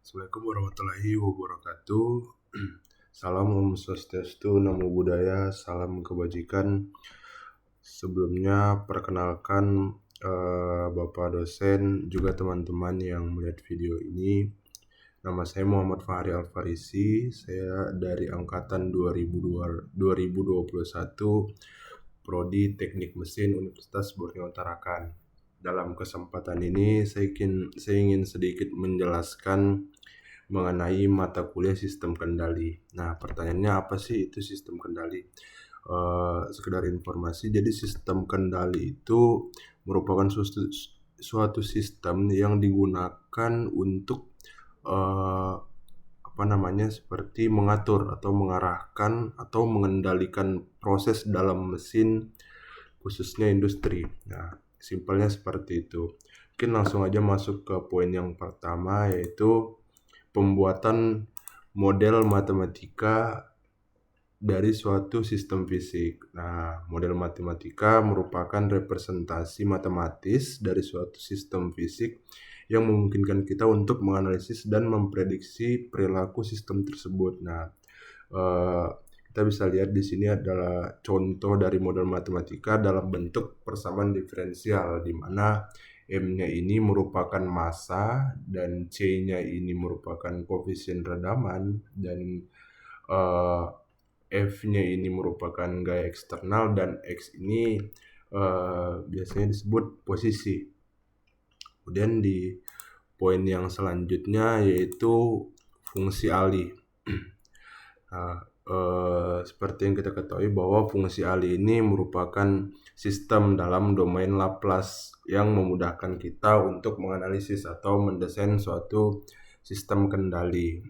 Assalamualaikum warahmatullahi wabarakatuh. Salam Om Swastiastu, Namo Buddhaya, salam kebajikan. Sebelumnya perkenalkan Bapak dosen, juga teman-teman yang melihat video ini. Nama saya Muhammad Fahri Alfarisi, saya dari angkatan 2021, Prodi Teknik Mesin Universitas Borneo Tarakan. Dalam kesempatan ini saya ingin sedikit menjelaskan mengenai mata kuliah sistem kendali. Nah, pertanyaannya apa sih itu sistem kendali? Sekedar informasi, jadi sistem kendali itu merupakan suatu sistem yang digunakan untuk seperti mengatur atau mengarahkan atau mengendalikan proses dalam mesin, khususnya industri. Nah, simpelnya seperti itu. Mungkin langsung aja masuk ke poin yang pertama, yaitu pembuatan model matematika dari suatu sistem fisik. Nah, model matematika merupakan representasi matematis dari suatu sistem fisik yang memungkinkan kita untuk menganalisis dan memprediksi perilaku sistem tersebut. Nah, kita bisa lihat di sini adalah contoh dari model matematika dalam bentuk persamaan diferensial, di mana M-nya ini merupakan massa dan C-nya ini merupakan koefisien redaman dan F-nya ini merupakan gaya eksternal dan X ini biasanya disebut posisi. Kemudian di poin yang selanjutnya yaitu fungsi alih. Seperti yang kita ketahui bahwa fungsi alih ini merupakan sistem dalam domain Laplace yang memudahkan kita untuk menganalisis atau mendesain suatu sistem kendali.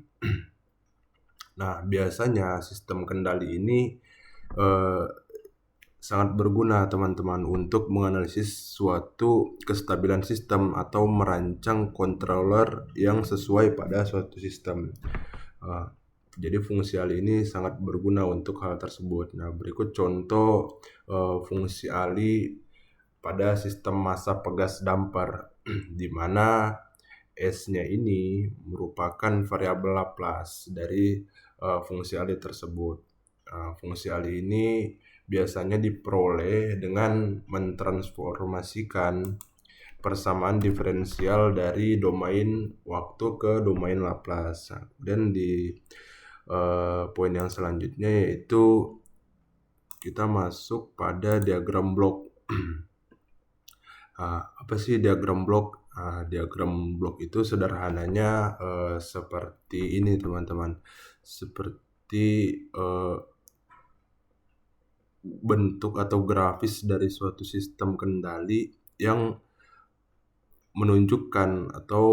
Nah, biasanya sistem kendali ini sangat berguna teman-teman untuk menganalisis suatu kestabilan sistem atau merancang controller yang sesuai pada suatu sistem. Jadi fungsi alih ini sangat berguna untuk hal tersebut. Nah, berikut contoh fungsi alih pada sistem massa pegas damper, di mana S-nya ini merupakan variabel Laplace dari fungsi alih tersebut. Fungsi alih ini biasanya diperoleh dengan mentransformasikan persamaan diferensial dari domain waktu ke domain Laplace. Dan di poin yang selanjutnya yaitu kita masuk pada diagram blok. Apa sih diagram blok? Diagram blok itu sederhananya seperti ini teman-teman. Seperti bentuk atau grafis dari suatu sistem kendali yang menunjukkan atau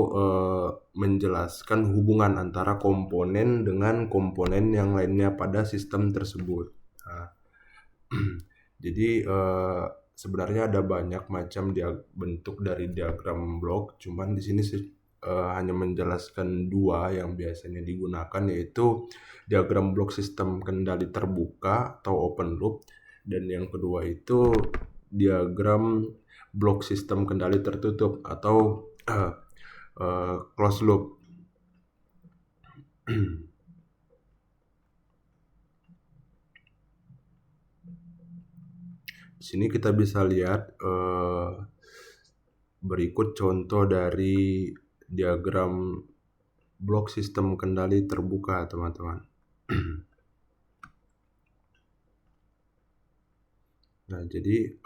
menjelaskan hubungan antara komponen dengan komponen yang lainnya pada sistem tersebut. Jadi sebenarnya ada banyak macam bentuk dari diagram blok, cuman di sini hanya menjelaskan dua yang biasanya digunakan, yaitu diagram blok sistem kendali terbuka atau open loop, dan yang kedua itu diagram blok sistem kendali tertutup atau closed loop. Di sini kita bisa lihat berikut contoh dari diagram blok sistem kendali terbuka, teman-teman. Nah, jadi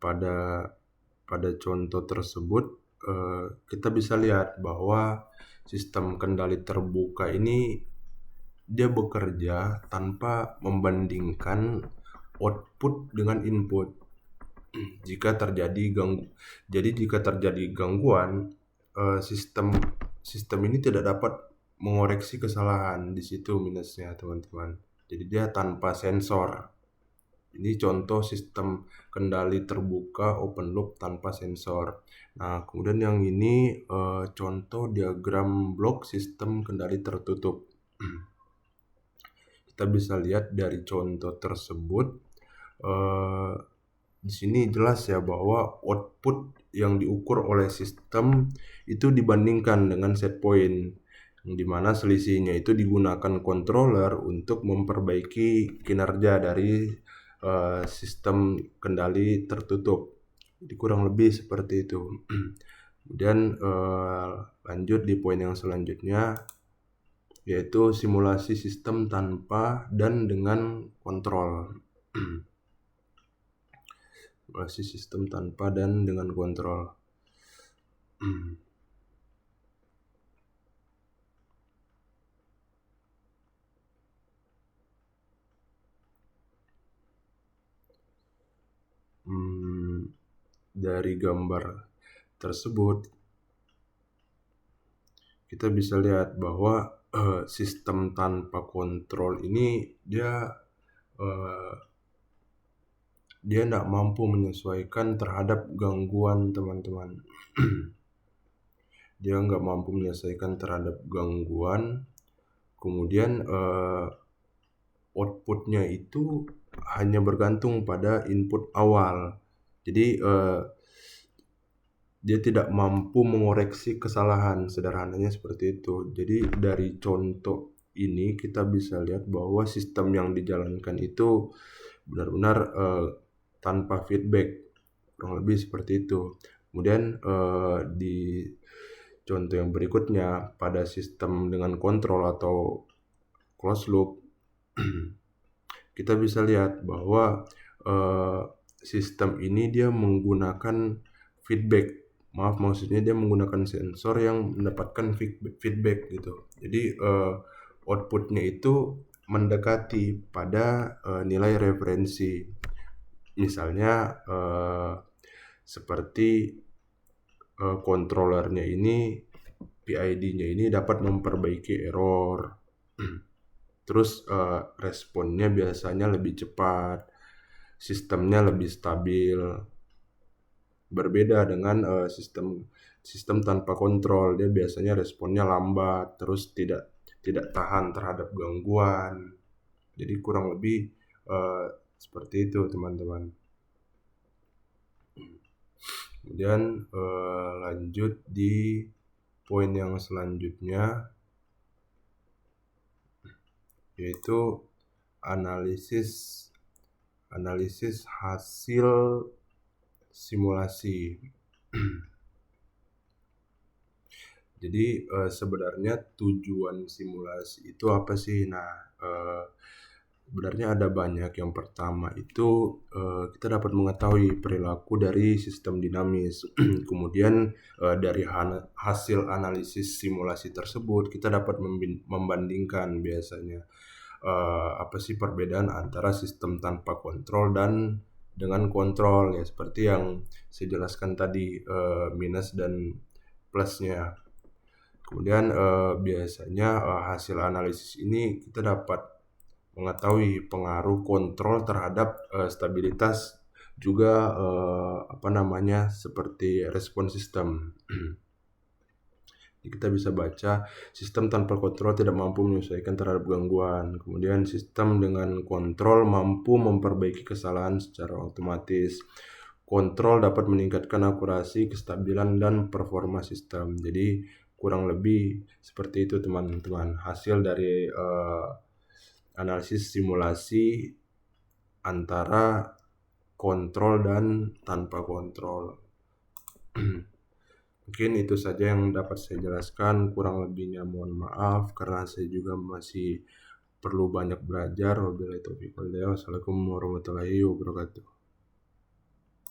pada contoh tersebut kita bisa lihat bahwa sistem kendali terbuka ini dia bekerja tanpa membandingkan output dengan input. Jika terjadi gangguan, sistem ini tidak dapat mengoreksi kesalahan. Di situ minusnya, teman-teman. Jadi dia tanpa sensor. Ini contoh sistem kendali terbuka open loop tanpa sensor. Nah, kemudian yang ini contoh diagram blok sistem kendali tertutup. Kita bisa lihat dari contoh tersebut di sini jelas ya bahwa output yang diukur oleh sistem itu dibandingkan dengan set point, yang dimana selisihnya itu digunakan controller untuk memperbaiki kinerja dari sistem kendali tertutup. Jadi kurang lebih seperti itu. Kemudian lanjut di poin yang selanjutnya, yaitu simulasi sistem tanpa dan dengan kontrol. Simulasi sistem tanpa dan dengan kontrol. Dari gambar tersebut kita bisa lihat bahwa sistem tanpa kontrol ini dia tidak mampu menyesuaikan terhadap gangguan, teman-teman. Dia nggak mampu menyesuaikan terhadap gangguan. Kemudian outputnya itu hanya bergantung pada input awal. Jadi dia tidak mampu mengoreksi kesalahan, sederhananya seperti itu. Jadi dari contoh ini kita bisa lihat bahwa sistem yang dijalankan itu benar-benar tanpa feedback, kurang lebih seperti itu. Kemudian di contoh yang berikutnya, pada sistem dengan kontrol atau closed loop, kita bisa lihat bahwa sistem ini dia menggunakan feedback. Maksudnya dia menggunakan sensor yang mendapatkan feedback gitu. Jadi outputnya itu mendekati pada nilai referensi. Misalnya seperti controllernya ini, PID-nya ini dapat memperbaiki error. Terus responnya biasanya lebih cepat, sistemnya lebih stabil. Berbeda dengan sistem tanpa kontrol, dia biasanya responnya lambat, terus tidak tahan terhadap gangguan. Jadi kurang lebih seperti itu, teman-teman. Kemudian lanjut di poin yang selanjutnya, yaitu analisis hasil simulasi. Jadi sebenarnya tujuan simulasi itu apa sih? Nah, sebenarnya ada banyak. Yang pertama itu kita dapat mengetahui perilaku dari sistem dinamis. Kemudian dari hasil analisis simulasi tersebut kita dapat membandingkan biasanya apa sih perbedaan antara sistem tanpa kontrol dan dengan kontrol, ya seperti yang saya jelaskan tadi, minus dan plusnya. Kemudian biasanya hasil analisis ini kita dapat mengetahui pengaruh kontrol terhadap stabilitas, juga seperti respon sistem. Jadi kita bisa baca sistem tanpa kontrol tidak mampu menyesuaikan terhadap gangguan. Kemudian sistem dengan kontrol mampu memperbaiki kesalahan secara otomatis. Kontrol dapat meningkatkan akurasi, kestabilan, dan performa sistem. Jadi kurang lebih seperti itu, teman-teman, hasil dari analisis simulasi antara kontrol dan tanpa kontrol. Mungkin itu saja yang dapat saya jelaskan, kurang lebihnya mohon maaf karena saya juga masih perlu banyak belajar. Wabillahi taufiq wal hidayah. Wassalamualaikum warahmatullahi wabarakatuh.